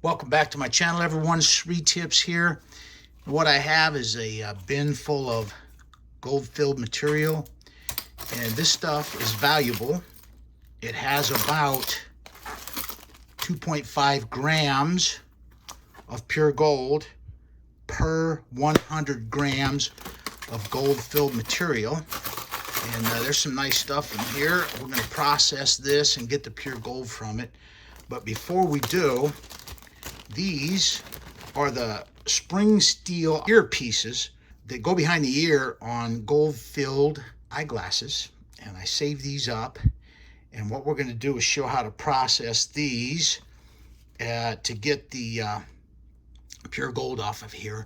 Welcome back to my channel, everyone. Sri Tips here. What I have is a bin full of gold-filled material, and this stuff is valuable. It has about 2.5 grams of pure gold per 100 grams of gold-filled material. And there's some nice stuff in here. We're going to process this and get the pure gold from it. But before we do, these are the spring steel earpieces that go behind the ear on gold-filled eyeglasses. And I saved these up. And what we're going to do is show how to process these to get the pure gold off of here.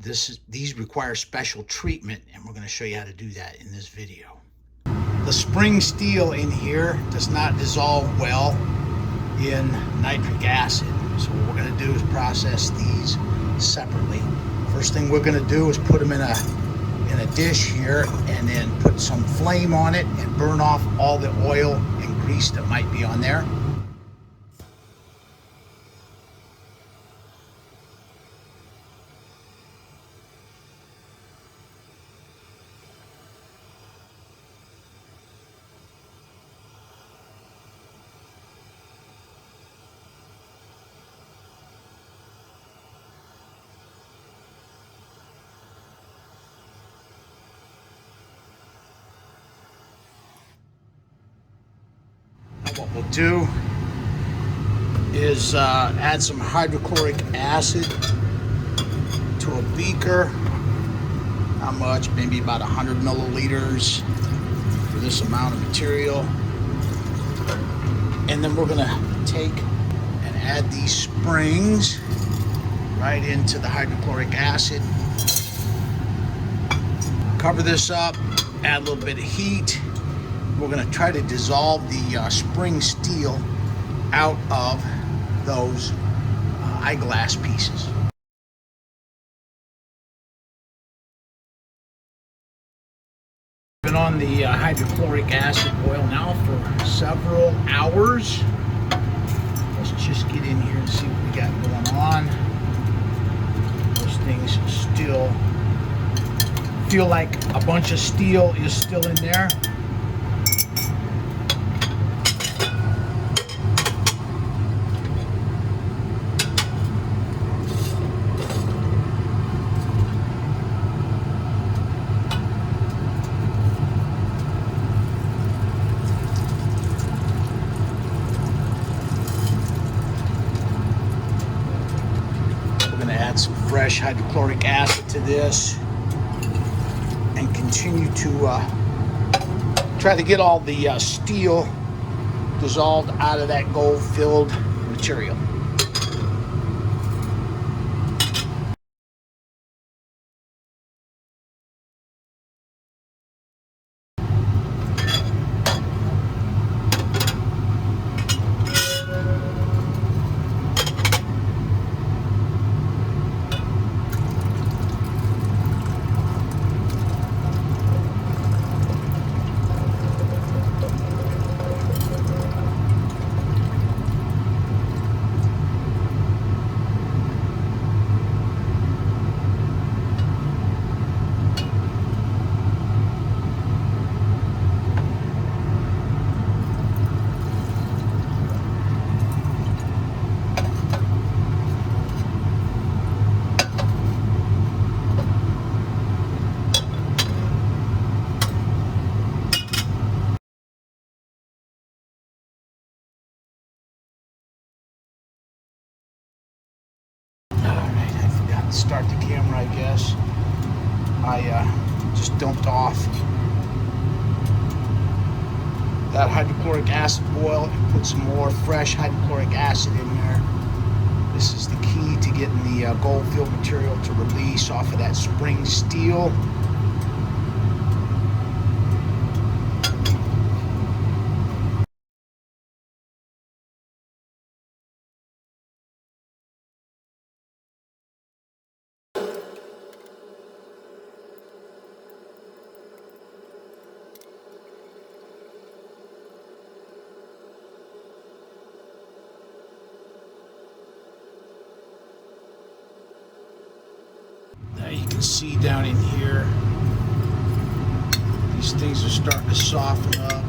These require special treatment, and we're going to show you how to do that in this video. The spring steel in here does not dissolve well in nitric acid. So what we're going to do is process these separately. First thing we're going to do is put them in a dish here, and then put some flame on it and burn off all the oil and grease that might be on there. What we'll do is add some hydrochloric acid to a beaker. How much? Maybe about 100 milliliters for this amount of material. And then we're going to take and add these springs right into the hydrochloric acid. Cover this up, add a little bit of heat. We're going to try to dissolve the spring steel out of those eyeglass pieces. Been on the hydrochloric acid oil now for several hours. Let's just get in here and see what we got going on. Those things still feel like a bunch of steel is still in there. Add some fresh hydrochloric acid to this and continue to try to get all the steel dissolved out of that gold-filled material. Start the camera, I guess. I just dumped off that hydrochloric acid oil and put some more fresh hydrochloric acid in there. This is the key to getting the gold-filled material to release off of that spring steel. can see down in here, these things are starting to soften up,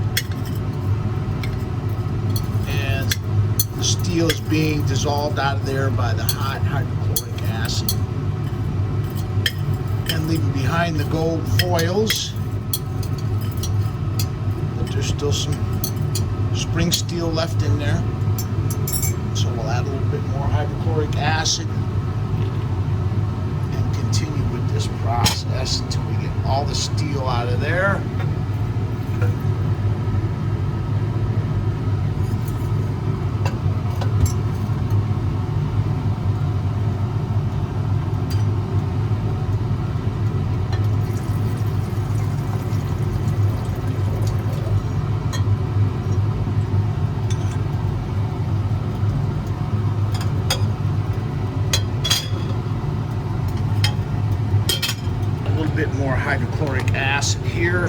and the steel is being dissolved out of there by the hot hydrochloric acid, and leaving behind the gold foils. But there's still some spring steel left in there, so we'll add a little bit more hydrochloric acid and continue with this process until we get all the steel out of there. Bit more hydrochloric acid here,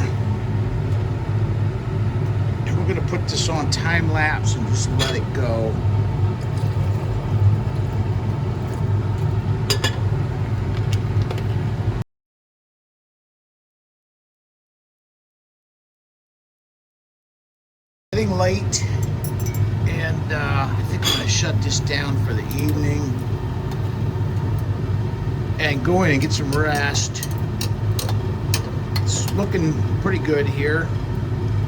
and we're going to put this on time lapse and just let it go. Getting late, and I think I'm going to shut this down for the evening and go in and get some rest. It's looking pretty good here.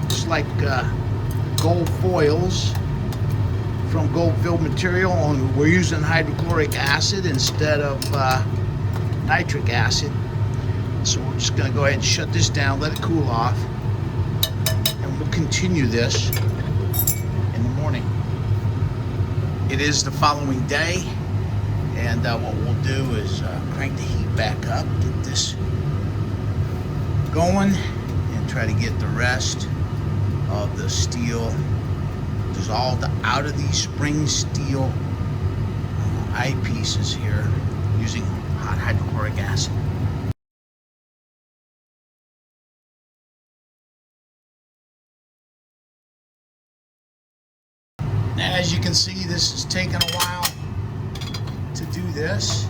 It's like gold foils from gold filled material, only we're using hydrochloric acid instead of nitric acid. So we're just going to go ahead and shut this down, let it cool off, and we'll continue this in the morning. It is the following day, and what we'll do is crank the heat back up, get this going, and try to get the rest of the steel dissolved out of these spring steel eyepieces here using hot hydrochloric acid. Now, as you can see, this is taking a while to do this.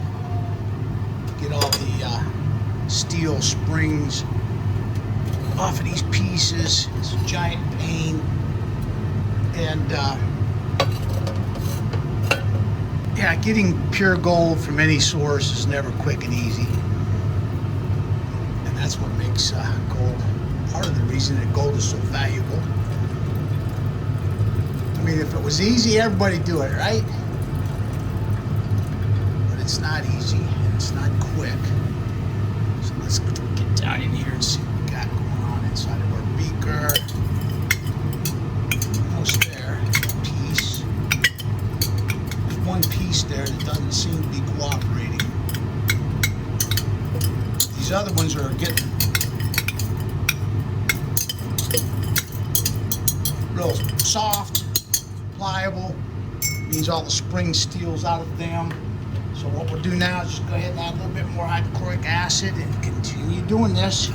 Get all the steel springs off of these pieces. It's a giant pain, and yeah, getting pure gold from any source is never quick and easy, and that's what makes gold part of the reason that gold is so valuable. I mean, if it was easy, everybody'd do it, right? But it's not easy, and it's not quick. So let's get down in here and see what we got going on inside of our beaker. Almost there. Piece. There's one piece there that doesn't seem to be cooperating. These other ones are getting real soft, pliable. Means all the spring steel's out of them. So what we'll do now is just go ahead and add a little bit more hydrochloric acid and continue doing this.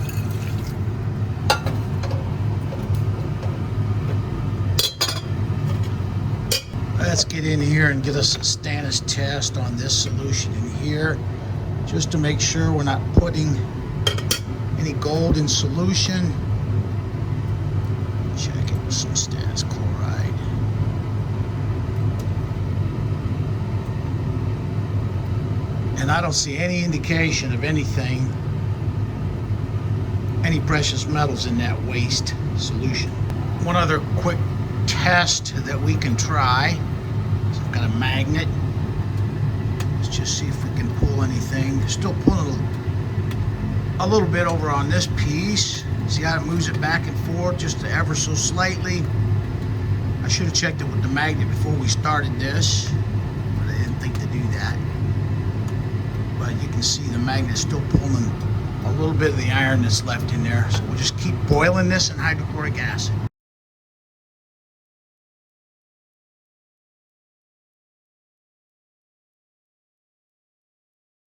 Let's get in here and get us a stannous test on this solution in here, just to make sure we're not putting any gold in solution. Check it with some stannous chloride. And I don't see any indication of anything, any precious metals in that waste solution. One other quick test that we can try. So I've got a magnet. Let's just see if we can pull anything. Still pulling a little bit over on this piece. See how it moves it back and forth just ever so slightly. I should have checked it with the magnet before we started this, but I didn't think to do that. But you can see the magnet still pulling a little bit of the iron that's left in there. So we'll just keep boiling this in hydrochloric acid.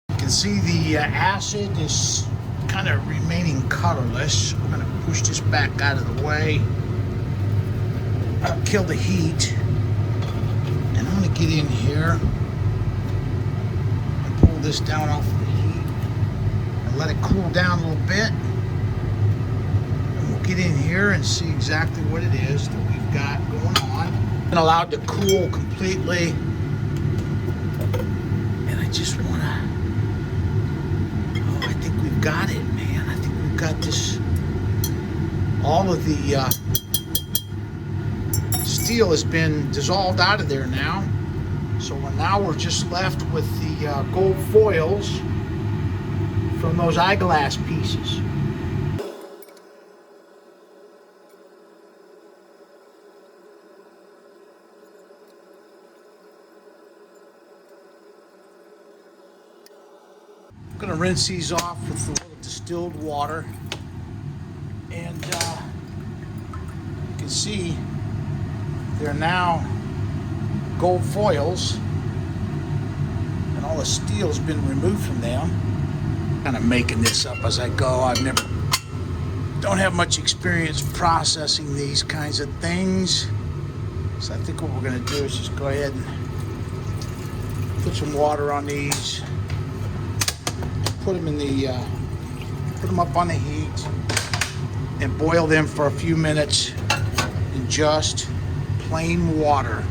You can see the acid is kind of remaining colorless. We're going to push this back out of the way. I'll kill the heat. And I'm going to get in here and pull this down off of the heat. let it cool down a little bit. And we'll get in here and see exactly what it is that we've got going on. And allowed to cool completely. And I just want to... Oh, I think we've got it, man. I think we've got this... All of the steel has been dissolved out of there now. So now we're just left with the gold foils from those eyeglass pieces. I'm going to rinse these off with a little distilled water. And you can see they're now gold foils, and all the steel's been removed from them. Kind of making this up as I go. Don't have much experience processing these kinds of things, so I think what we're going to do is just go ahead and put some water on these, put them up on the heat, and boil them for a few minutes in just plain water.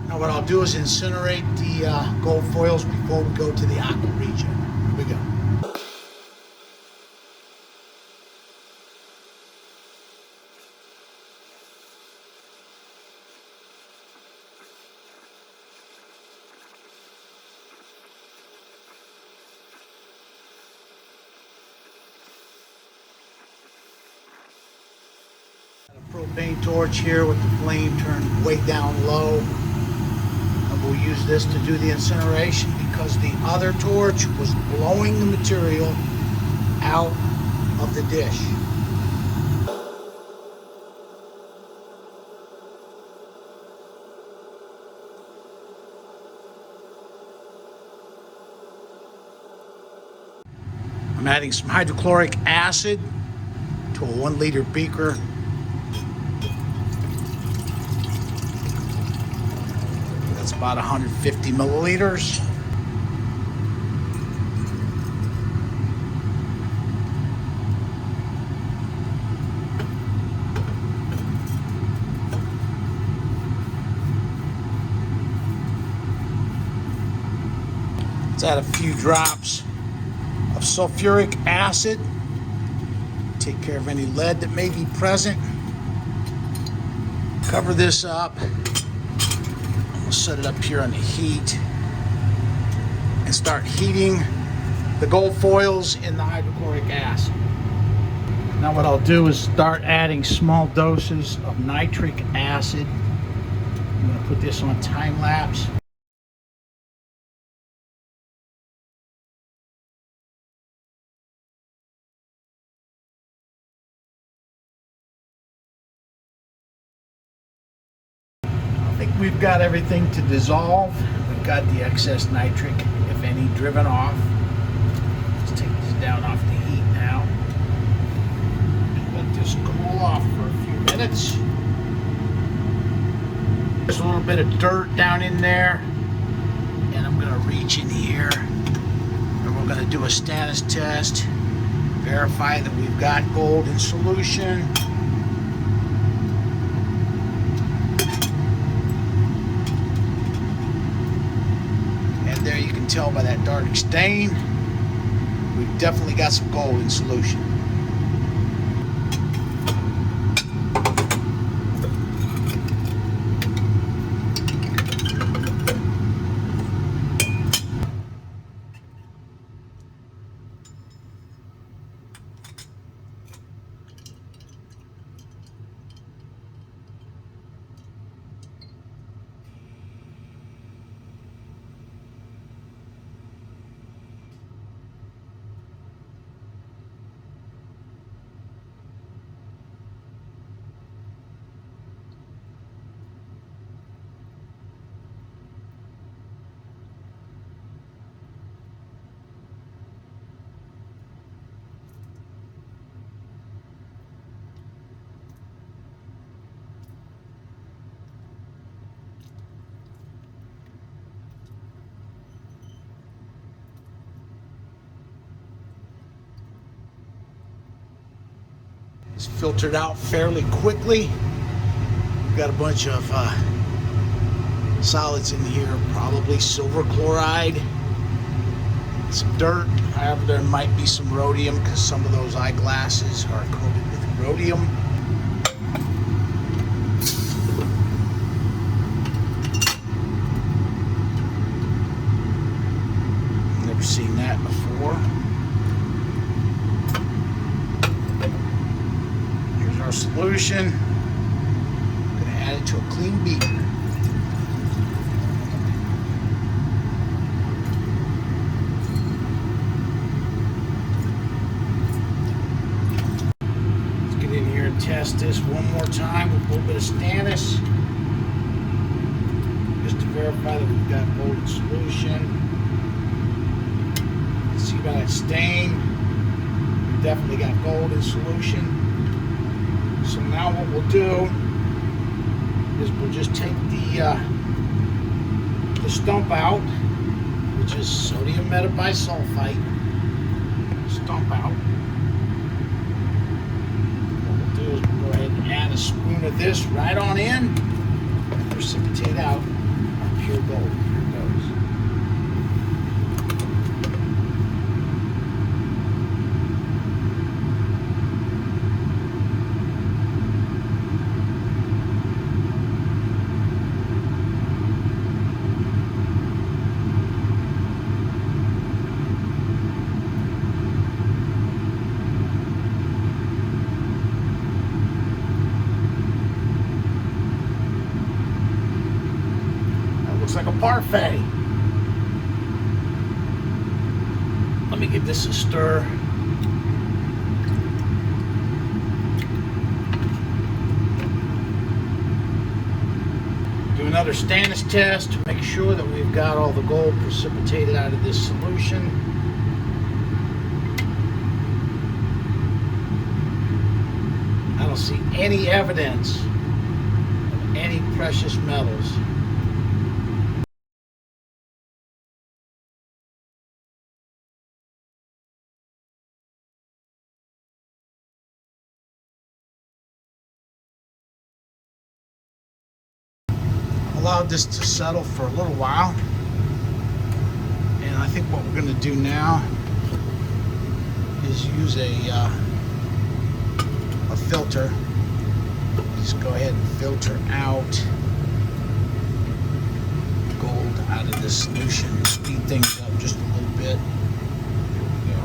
Now what I'll do is incinerate the gold foils before we go to the aqua regia. Here we go. Got a propane torch here with the flame turned way down low. We'll use this to do the incineration because the other torch was blowing the material out of the dish. I'm adding some hydrochloric acid to a 1 liter beaker. About 150 milliliters. Let's add a few drops of sulfuric acid. Take care of any lead that may be present. Cover this up. We'll set it up here on the heat and start heating the gold foils in the hydrochloric acid. Now what I'll do is start adding small doses of nitric acid. I'm going to put this on time lapse. I think we've got everything to dissolve. We've got the excess nitric, if any, driven off. Let's take this down off the heat now. And let this cool off for a few minutes. There's a little bit of dirt down in there. And I'm going to reach in here. And we're going to do a status test. Verify that we've got gold in solution. There you can tell by that dark stain, we've definitely got some gold in solution. It's filtered out fairly quickly. We've got a bunch of solids in here, probably silver chloride, some dirt. However, there might be some rhodium because some of those eyeglasses are coated with rhodium. Never seen that before. Here's our solution. I'm going to add it to a clean beaker. Test this one more time with a little bit of stannous, just to verify that we've got gold in solution. See by that stain, we've definitely got gold in solution. So now what we'll do is we'll just take the stump out, which is sodium metabisulfite. Stump out. Add a spoon of this right on in and precipitate out our pure gold. Here it goes. Looks like a parfait. Let me give this a stir. Do another stannous test to make sure that we've got all the gold precipitated out of this solution. I don't see any evidence of any precious metals. Allowed this to settle for a little while, and I think what we're going to do now is use a filter. Just go ahead and filter out gold out of this solution, speed things up just a little bit. Here we go.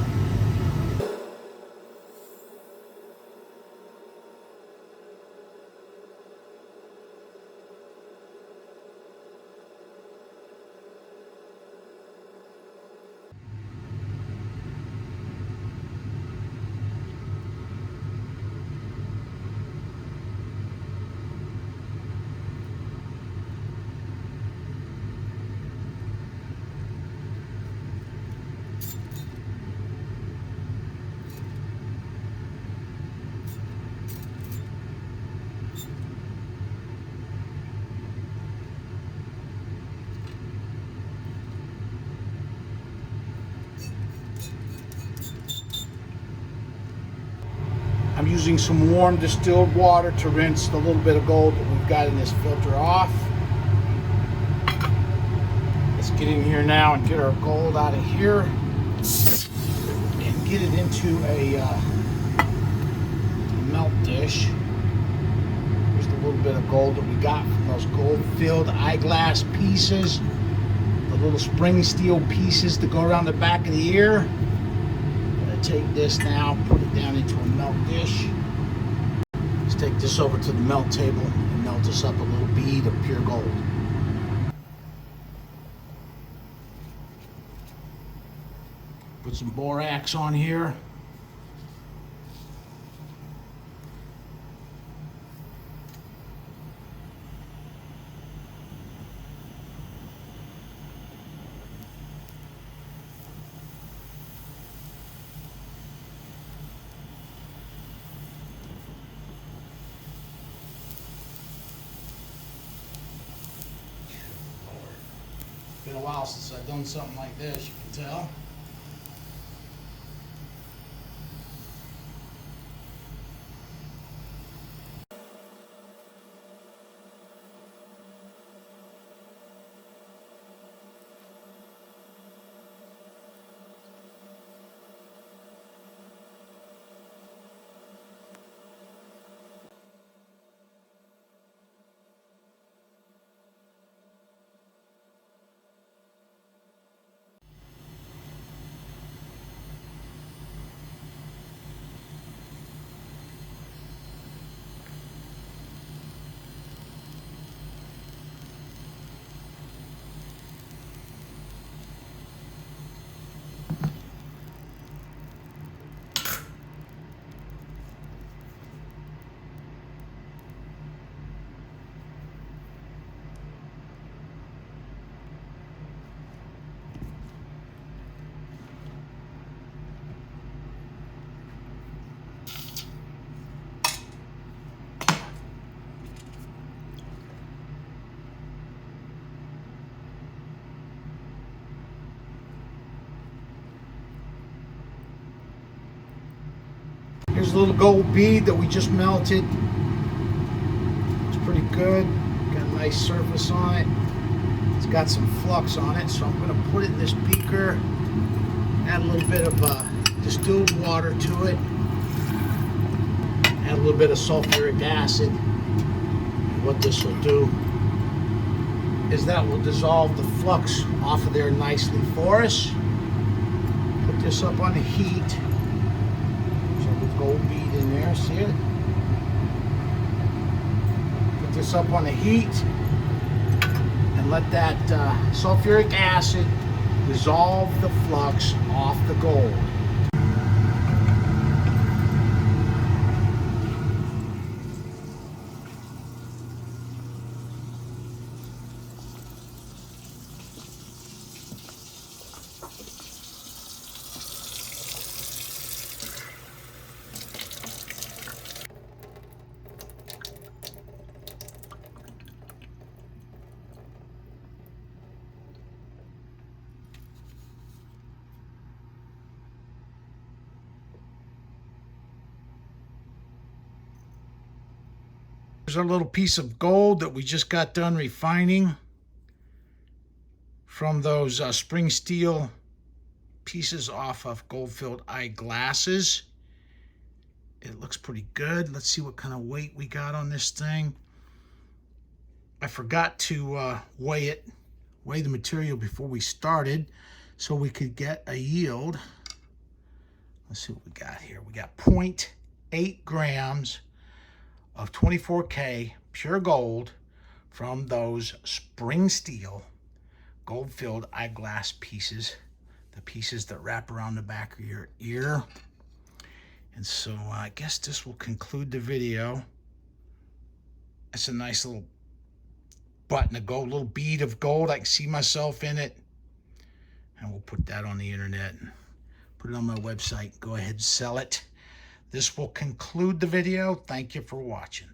I'm using some warm distilled water to rinse the little bit of gold that we've got in this filter off. Let's get in here now and get our gold out of here and get it into a melt dish. Here's the little bit of gold that we got from those gold-filled eyeglass pieces, the little spring steel pieces that go around the back of the ear. I'm going to take this now, put it down into a melt dish. Let's take this over to the melt table and melt us up a little bead of pure gold. Put some borax on here. Been a while since I've done something like this, you can tell. a little gold bead that we just melted. It's pretty good. Got a nice surface on it. It's got some flux on it, so I'm going to put it in this beaker. Add a little bit of distilled water to it. Add a little bit of sulfuric acid. And what this will do is that will dissolve the flux off of there nicely for us. Put this up on the heat. So the gold bead in there, see it? Put this up on the heat and let that sulfuric acid dissolve the flux off the gold. Here's our little piece of gold that we just got done refining from those spring steel pieces off of gold-filled eyeglasses. It looks pretty good. Let's see what kind of weight we got on this thing. I forgot to weigh the material before we started so we could get a yield. Let's see what we got here. We got 0.8 grams of 24K pure gold from those spring steel gold-filled eyeglass pieces, the pieces that wrap around the back of your ear. And so I guess this will conclude the video. It's a nice little button of gold, little bead of gold. I can see myself in it. And we'll put that on the internet and put it on my website. Go ahead and sell it. This will conclude the video. Thank you for watching.